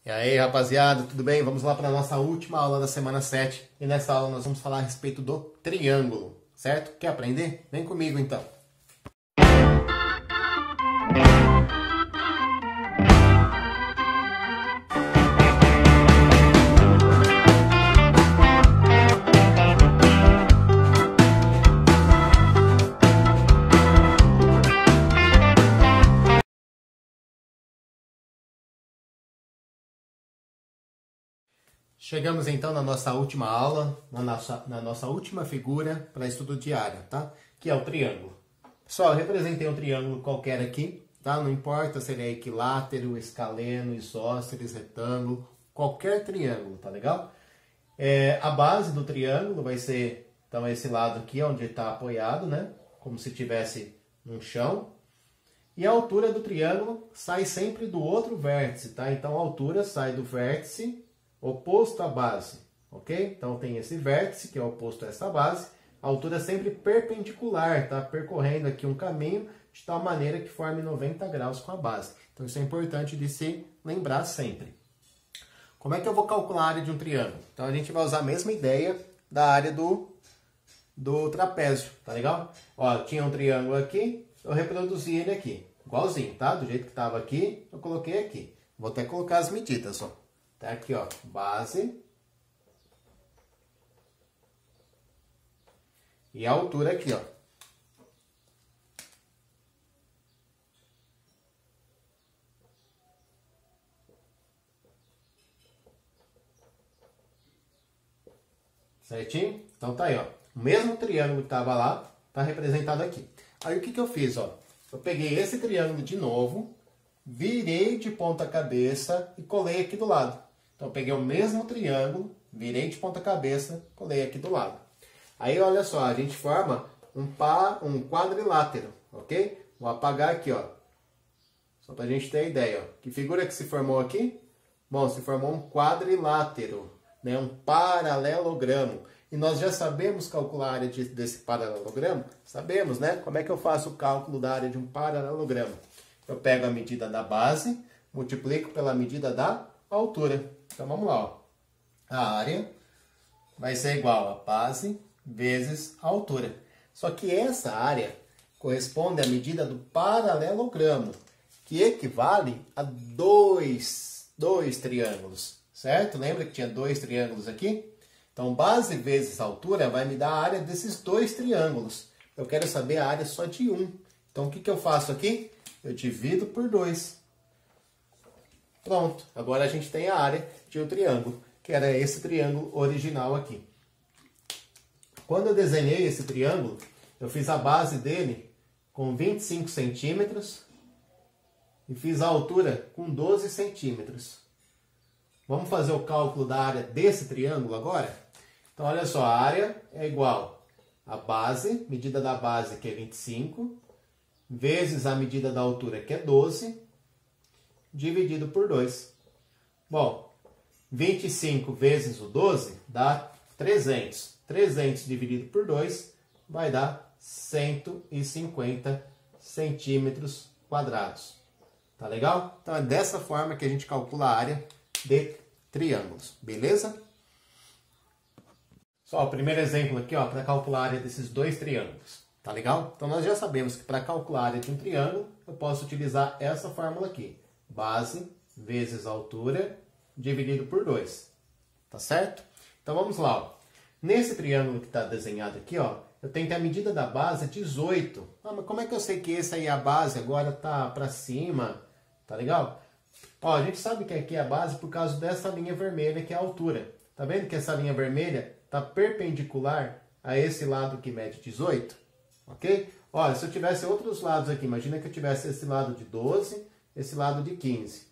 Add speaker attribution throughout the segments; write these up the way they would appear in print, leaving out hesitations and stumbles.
Speaker 1: E aí, rapaziada, tudo bem? Vamos lá para a nossa última aula da semana 7. E nessa aula nós vamos falar a respeito do triângulo, certo? Quer aprender? Vem comigo então. Chegamos então na nossa última aula, na nossa última figura para estudo diário, tá? Que é o triângulo. Pessoal, eu representei um triângulo qualquer aqui, tá? Não importa se ele é equilátero, escaleno, isósceles, retângulo, qualquer triângulo, tá legal? A base do triângulo vai ser, então, esse lado aqui, onde está apoiado, né? Como se tivesse no chão. E a altura do triângulo sai sempre do outro vértice, tá? Então, a altura sai do vértice oposto à base, ok? Então tem esse vértice que é oposto a essa base, a altura é sempre perpendicular, tá? Percorrendo aqui um caminho de tal maneira que forme 90 graus com a base. Então isso é importante de se lembrar sempre. Como é que eu vou calcular a área de um triângulo? Então a gente vai usar a mesma ideia da área do trapézio, tá legal? Ó, tinha um triângulo aqui, eu reproduzi ele aqui, igualzinho, tá? Do jeito que estava aqui, eu coloquei aqui. Vou até colocar as medidas, ó. Tá aqui, ó, base e a altura aqui, ó. Certinho? Então tá aí, ó. O mesmo triângulo que tava lá, tá representado aqui. Aí o que que eu fiz, ó? Eu peguei esse triângulo de novo, virei de ponta cabeça e colei aqui do lado. Então, eu peguei o mesmo triângulo, virei de ponta cabeça, colei aqui do lado. Aí, olha só, a gente forma um quadrilátero, ok? Vou apagar aqui, ó. Só para a gente ter ideia, ó. Que figura que se formou aqui? Bom, se formou um quadrilátero, né? Um paralelogramo. E nós já sabemos calcular a área desse paralelogramo? Sabemos, né? Como é que eu faço o cálculo da área de um paralelogramo? Eu pego a medida da base, multiplico pela medida da altura. Então vamos lá, ó. A área vai ser igual a base vezes a altura. Só que essa área corresponde à medida do paralelogramo, que equivale a dois triângulos, certo? Lembra que tinha dois triângulos aqui? Então base vezes altura vai me dar a área desses dois triângulos. Eu quero saber a área só de um. Então o que que eu faço aqui? Eu divido por 2. Pronto, agora a gente tem a área de um triângulo, que era esse triângulo original aqui. Quando eu desenhei esse triângulo, eu fiz a base dele com 25 centímetros e fiz a altura com 12 centímetros. Vamos fazer o cálculo da área desse triângulo agora? Então, olha só, a área é igual a base, medida da base que é 25, vezes a medida da altura que é 12, dividido por 2. Bom, 25 vezes o 12 dá 300. 300 dividido por 2 vai dar 150 centímetros quadrados. Tá legal? Então é dessa forma que a gente calcula a área de triângulos. Beleza? Só o primeiro exemplo aqui, ó, para calcular a área desses dois triângulos. Tá legal? Então nós já sabemos que para calcular a área de um triângulo, eu posso utilizar essa fórmula aqui. Base vezes altura dividido por 2. Tá certo? Então vamos lá. Ó. Nesse triângulo que está desenhado aqui, ó, eu tenho que a medida da base é 18. Ah, mas como é que eu sei que esse aí é a base? Agora tá para cima. Tá legal? Ó, a gente sabe que aqui é a base por causa dessa linha vermelha que é a altura. Tá vendo que essa linha vermelha está perpendicular a esse lado que mede 18? Ok? Olha, se eu tivesse outros lados aqui, imagina que eu tivesse esse lado de 12, esse lado de 15.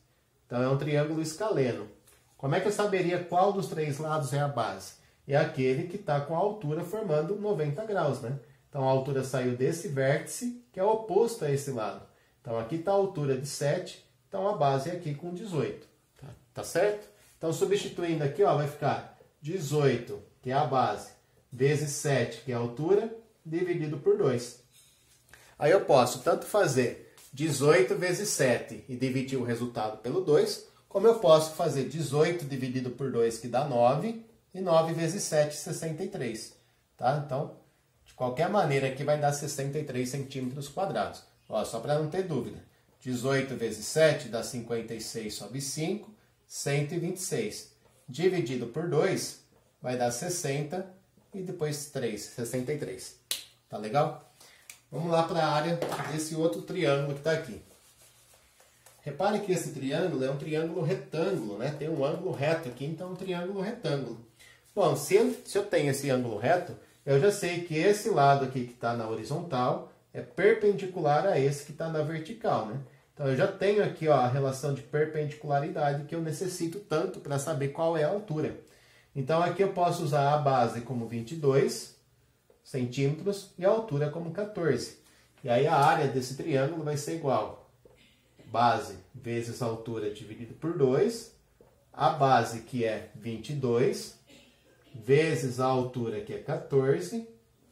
Speaker 1: Então é um triângulo escaleno. Como é que eu saberia qual dos três lados é a base? É aquele que está com a altura formando 90 graus, né? Então a altura saiu desse vértice, que é oposto a esse lado. Então aqui está a altura de 7, então a base é aqui com 18. Tá certo? Então substituindo aqui, ó, vai ficar 18, que é a base, vezes 7, que é a altura, dividido por 2. Aí eu posso tanto fazer 18 vezes 7 e dividir o resultado pelo 2, como eu posso fazer 18 dividido por 2, que dá 9, e 9 vezes 7, 63. Tá? Então, de qualquer maneira, aqui vai dar 63 centímetros quadrados. Ó, só para não ter dúvida. 18 vezes 7 dá 56 sobre 5, 126. Dividido por 2 vai dar 60 e depois 3, 63. Tá legal? Vamos lá para a área desse outro triângulo que está aqui. Repare que esse triângulo é um triângulo retângulo, né? Tem um ângulo reto aqui, então é um triângulo retângulo. Bom, se eu tenho esse ângulo reto, eu já sei que esse lado aqui que está na horizontal é perpendicular a esse que está na vertical, né? Então, eu já tenho aqui ó, a relação de perpendicularidade que eu necessito tanto para saber qual é a altura. Então, aqui eu posso usar a base como 22 centímetros e a altura como 14. E aí, a área desse triângulo vai ser igual base vezes a altura dividido por 2, a base que é 22, vezes a altura que é 14,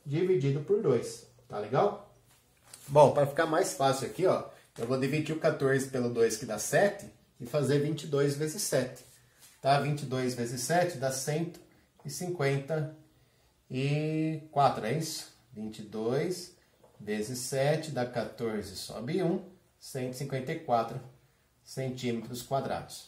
Speaker 1: dividido por 2. Tá legal? Bom, para ficar mais fácil aqui, ó, eu vou dividir o 14 pelo 2, que dá 7, e fazer 22 vezes 7. Tá? 22 vezes 7 dá 154, é isso? 22 vezes 7 dá 14, sobe 1, 154 centímetros quadrados.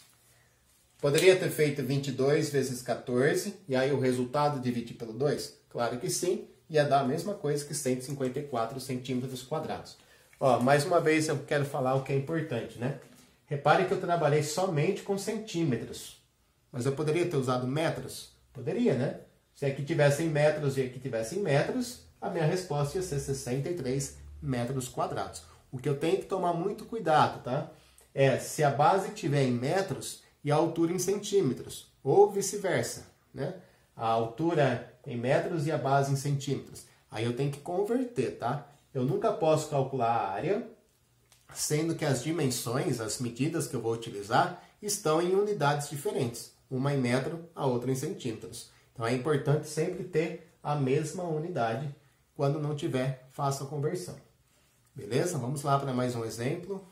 Speaker 1: Poderia ter feito 22 vezes 14, e aí o resultado dividir pelo 2? Claro que sim, ia dar a mesma coisa que 154 centímetros quadrados. Ó, mais uma vez eu quero falar o que é importante, né? Repare que eu trabalhei somente com centímetros. Mas eu poderia ter usado metros? Poderia, né? Se aqui tivesse em metros e aqui tivesse em metros, a minha resposta ia ser 63 metros quadrados. O que eu tenho que tomar muito cuidado, tá? É se a base estiver em metros e a altura em centímetros, ou vice-versa, né? A altura em metros e a base em centímetros. Aí eu tenho que converter, tá? Eu nunca posso calcular a área, sendo que as dimensões, as medidas que eu vou utilizar, estão em unidades diferentes. Uma em metro, a outra em centímetros. Então é importante sempre ter a mesma unidade. Quando não tiver, faça a conversão. Beleza? Vamos lá para mais um exemplo.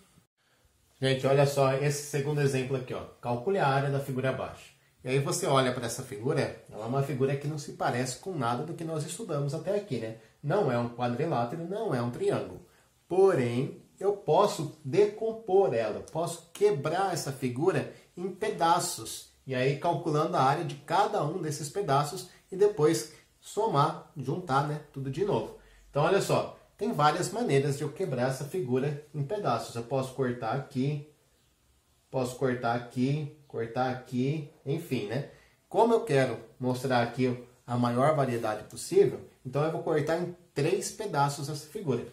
Speaker 1: Gente, olha só esse segundo exemplo aqui, ó. Calcule a área da figura abaixo. E aí você olha para essa figura, ela é uma figura que não se parece com nada do que nós estudamos até aqui, né? Não é um quadrilátero, não é um triângulo. Porém, eu posso decompor ela, posso quebrar essa figura em pedaços. E aí, calculando a área de cada um desses pedaços e depois somar, juntar, né? Tudo de novo. Então, olha só, tem várias maneiras de eu quebrar essa figura em pedaços. Eu posso cortar aqui, cortar aqui, enfim, né? Como eu quero mostrar aqui a maior variedade possível, então eu vou cortar em 3 pedaços essa figura.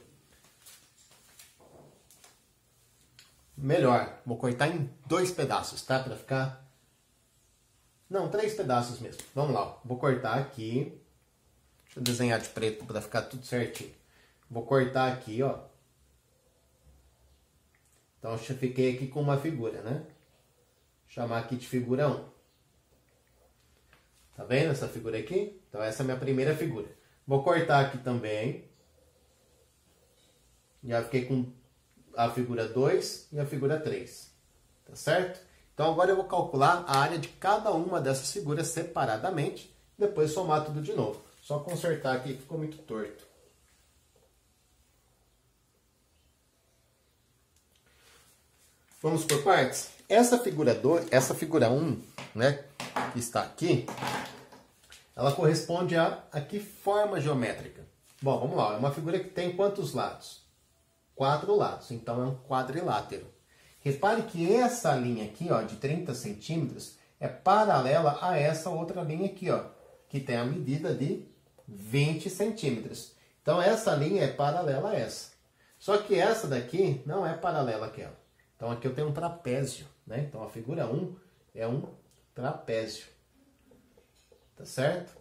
Speaker 1: Melhor, vou cortar em 2 pedaços, tá? Para ficar... Não, 3 pedaços mesmo. Vamos lá, ó. Vou cortar aqui. Deixa eu desenhar de preto para ficar tudo certinho. Vou cortar aqui, ó. Então, eu já fiquei aqui com uma figura, né? Vou chamar aqui de figura 1. Tá vendo essa figura aqui? Então, essa é a minha primeira figura. Vou cortar aqui também. Já fiquei com a figura 2 e a figura 3. Tá certo? Então, agora eu vou calcular a área de cada uma dessas figuras separadamente. Depois somar tudo de novo. Só consertar aqui que ficou muito torto. Vamos por partes? Essa figura 1, né, que está aqui, ela corresponde a que forma geométrica? Bom, vamos lá. É uma figura que tem quantos lados? 4 lados. Então, é um quadrilátero. Repare que essa linha aqui, ó, de 30 centímetros, é paralela a essa outra linha aqui, ó, que tem a medida de 20 centímetros. Então, essa linha é paralela a essa. Só que essa daqui não é paralela àquela. Então, aqui eu tenho um trapézio, né? Então, a figura 1 é um trapézio. Tá certo?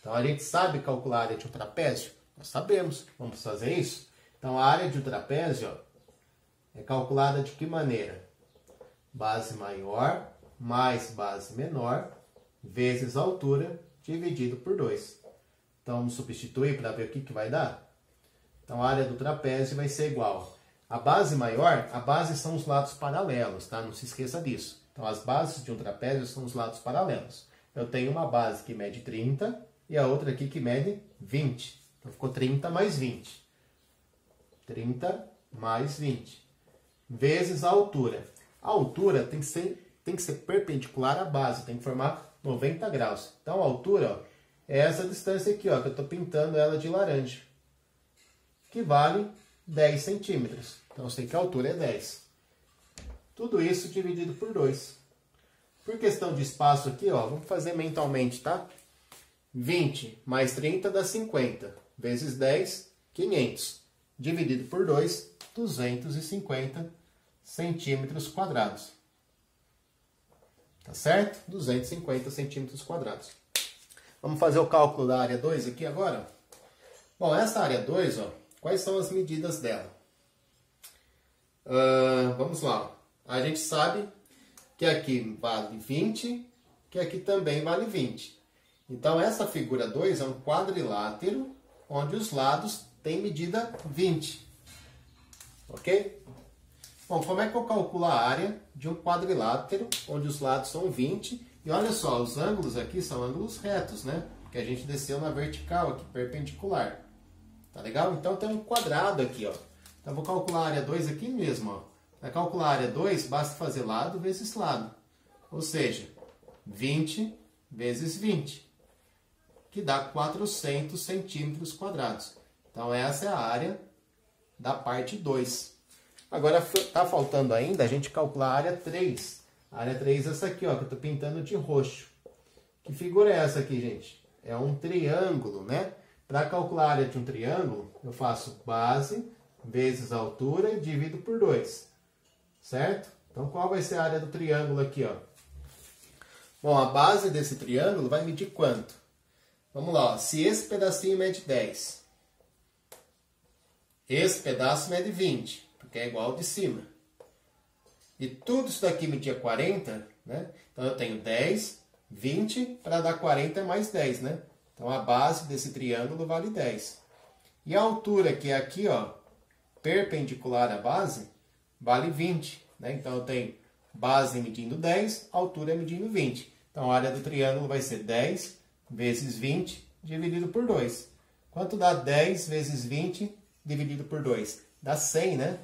Speaker 1: Então, a gente sabe calcular a área de um trapézio? Nós sabemos. Vamos fazer isso? Então, a área de um trapézio, ó, é calculada de que maneira? Base maior mais base menor vezes a altura dividido por 2. Então, vamos substituir para ver o que vai dar? Então, a área do trapézio vai ser igual A base maior, a base são os lados paralelos, tá? Não se esqueça disso. Então, as bases de um trapézio são os lados paralelos. Eu tenho uma base que mede 30 e a outra aqui que mede 20. Então, ficou 30 mais 20. 30 mais 20. Vezes a altura. A altura tem que ser perpendicular à base, tem que formar 90 graus. Então, a altura, ó, é essa distância aqui, ó, que eu estou pintando ela de laranja, que vale 10 centímetros. Então, eu sei que a altura é 10. Tudo isso dividido por 2. Por questão de espaço aqui, ó, vamos fazer mentalmente, tá? 20 mais 30 dá 50. Vezes 10, 500. Dividido por 2, 250 centímetros quadrados. Tá certo? 250 centímetros quadrados. Vamos fazer o cálculo da área 2 aqui agora? Bom, essa área 2, ó, quais são as medidas dela? Vamos lá. A gente sabe que aqui vale 20, que aqui também vale 20. Então, essa figura 2 é um quadrilátero, onde os lados têm medida 20. Ok? Bom, como é que eu calculo a área de um quadrilátero, onde os lados são 20? E olha só, os ângulos aqui são ângulos retos, né? Que a gente desceu na vertical aqui, perpendicular. Tá legal? Então, tem um quadrado aqui, ó. Então, eu vou calcular a área 2 aqui mesmo, ó. Para calcular a área 2, basta fazer lado vezes lado. Ou seja, 20 vezes 20, que dá 400 centímetros quadrados. Então, essa é a área da parte 2. Agora, está faltando ainda a gente calcular a área 3. A área 3 é essa aqui, ó, que eu estou pintando de roxo. Que figura é essa aqui, gente? É um triângulo, né? Para calcular a área de um triângulo, eu faço base vezes a altura e divido por 2. Certo? Então, qual vai ser a área do triângulo aqui, ó? Bom, a base desse triângulo vai medir quanto? Vamos lá, ó. Se esse pedacinho mede 10, esse pedaço mede 20, porque é igual ao de cima. E tudo isso daqui media 40, né? Então, eu tenho 10, 20, para dar 40 mais 10, né? Então, a base desse triângulo vale 10. E a altura, que é aqui, ó, perpendicular à base, vale 20, né? Então, eu tenho base medindo 10, altura medindo 20. Então, a área do triângulo vai ser 10 vezes 20 dividido por 2. Quanto dá 10 vezes 20 dividido por 2? Dá 100, né?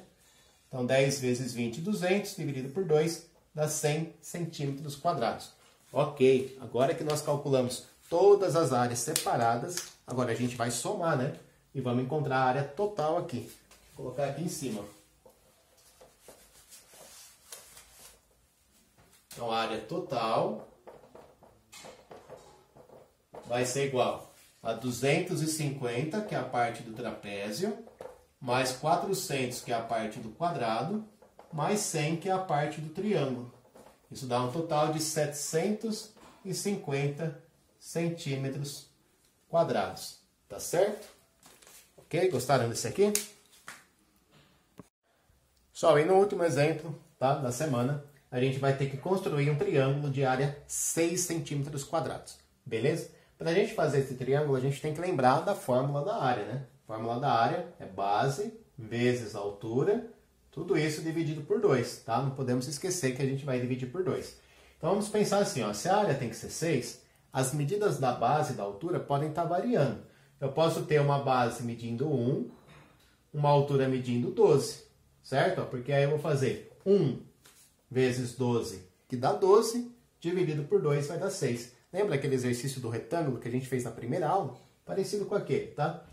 Speaker 1: Então, 10 vezes 20, 200, dividido por 2, dá 100 centímetros quadrados. Ok, agora que nós calculamos todas as áreas separadas, agora a gente vai somar, né? E vamos encontrar a área total aqui. Vou colocar aqui em cima. Então, a área total vai ser igual a 250, que é a parte do trapézio, mais 400, que é a parte do quadrado, mais 100, que é a parte do triângulo. Isso dá um total de 750 centímetros quadrados. Tá certo? Ok? Gostaram desse aqui? Só, e no último exemplo, tá, da semana, a gente vai ter que construir um triângulo de área 6 centímetros quadrados. Beleza? Para a gente fazer esse triângulo, a gente tem que lembrar da fórmula da área, né? A fórmula da área é base vezes altura, tudo isso dividido por 2, tá? Não podemos esquecer que a gente vai dividir por 2. Então, vamos pensar assim, ó, se a área tem que ser 6, as medidas da base e da altura podem estar variando. Eu posso ter uma base medindo 1, uma altura medindo 12, certo? Porque aí eu vou fazer 1 vezes 12, que dá 12, dividido por 2 vai dar 6. Lembra aquele exercício do retângulo que a gente fez na primeira aula? Parecido com aquele, tá?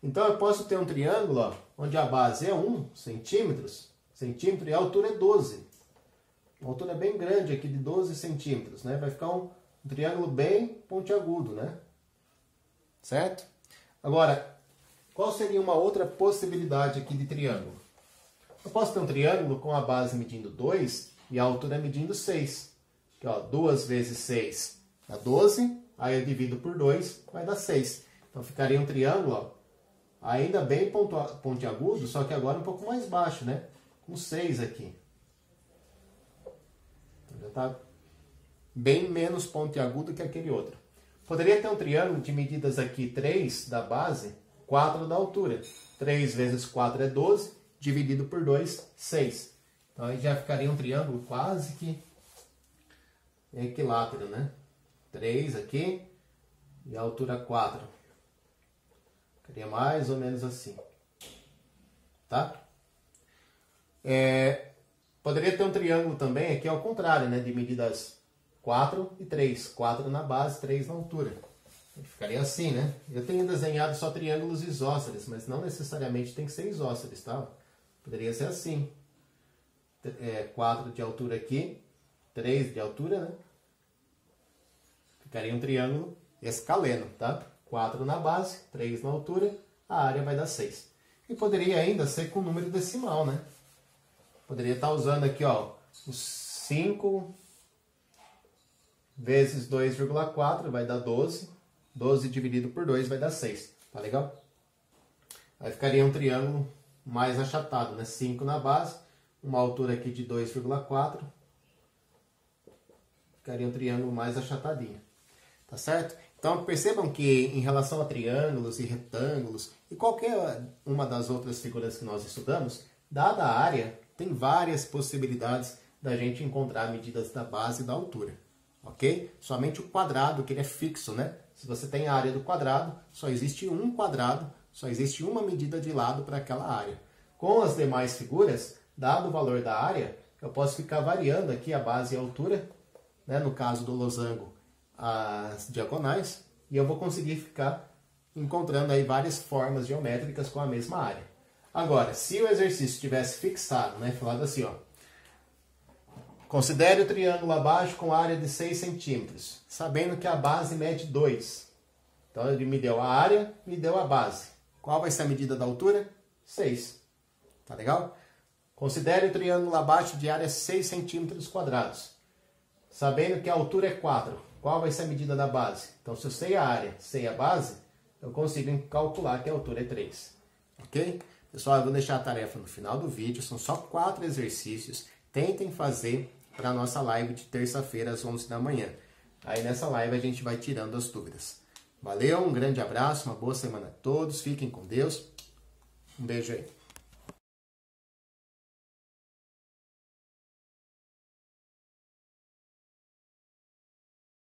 Speaker 1: Então, eu posso ter um triângulo, ó, onde a base é 1 centímetro e a altura é 12. Uma altura bem grande aqui, de 12 centímetros, né? Vai ficar um triângulo bem pontiagudo, né? Certo? Agora, qual seria uma outra possibilidade aqui de triângulo? Eu posso ter um triângulo com a base medindo 2 e a altura medindo 6. Aqui, ó, 2 vezes 6 dá 12, aí eu divido por 2, vai dar 6. Então, ficaria um triângulo, ó, ainda bem pontiagudo, só que agora um pouco mais baixo, né? Com 6 aqui. Então, já está bem menos pontiagudo que aquele outro. Poderia ter um triângulo de medidas aqui 3 da base, 4 da altura. 3 vezes 4 é 12, dividido por 2, 6. Então aí já ficaria um triângulo quase que equilátero, né? 3 aqui e a altura 4. Ficaria mais ou menos assim. Tá? Poderia ter um triângulo também aqui ao contrário, né? De medidas 4 e 3. 4 na base, 3 na altura. Ficaria assim, né? Eu tenho desenhado só triângulos isósceles, mas não necessariamente tem que ser isósceles, tá? Poderia ser assim. 4 de altura aqui, 3 de altura, né? Ficaria um triângulo escaleno, tá? 4 na base, 3 na altura, a área vai dar 6. E poderia ainda ser com número decimal, né? Poderia estar usando aqui, ó, os 5 vezes 2,4 vai dar 12. 12 dividido por 2 vai dar 6. Tá legal? Aí ficaria um triângulo mais achatado, né? 5 na base, uma altura aqui de 2,4. Ficaria um triângulo mais achatadinho. Tá certo? Então percebam que em relação a triângulos e retângulos e qualquer uma das outras figuras que nós estudamos, dada a área, tem várias possibilidades da gente encontrar medidas da base e da altura. Ok? Somente o quadrado, que ele é fixo, né? Se você tem a área do quadrado, só existe um quadrado, só existe uma medida de lado para aquela área. Com as demais figuras, dado o valor da área, eu posso ficar variando aqui a base e a altura, né? No caso do losango, as diagonais, e eu vou conseguir ficar encontrando aí várias formas geométricas com a mesma área. Agora, se o exercício tivesse fixado, né? Falado assim, ó. Considere o triângulo abaixo com área de 6 centímetros, sabendo que a base mede 2. Então, ele me deu a área, me deu a base. Qual vai ser a medida da altura? 6. Tá legal? Considere o triângulo abaixo de área 6 centímetros quadrados, sabendo que a altura é 4. Qual vai ser a medida da base? Então, se eu sei a área, sei a base, eu consigo calcular que a altura é 3. Ok? Pessoal, eu vou deixar a tarefa no final do vídeo. São só 4 exercícios. Tentem fazer para a nossa live de terça-feira às 11 da manhã. Aí nessa live a gente vai tirando as dúvidas. Valeu, um grande abraço, uma boa semana a todos. Fiquem com Deus. Um beijo aí.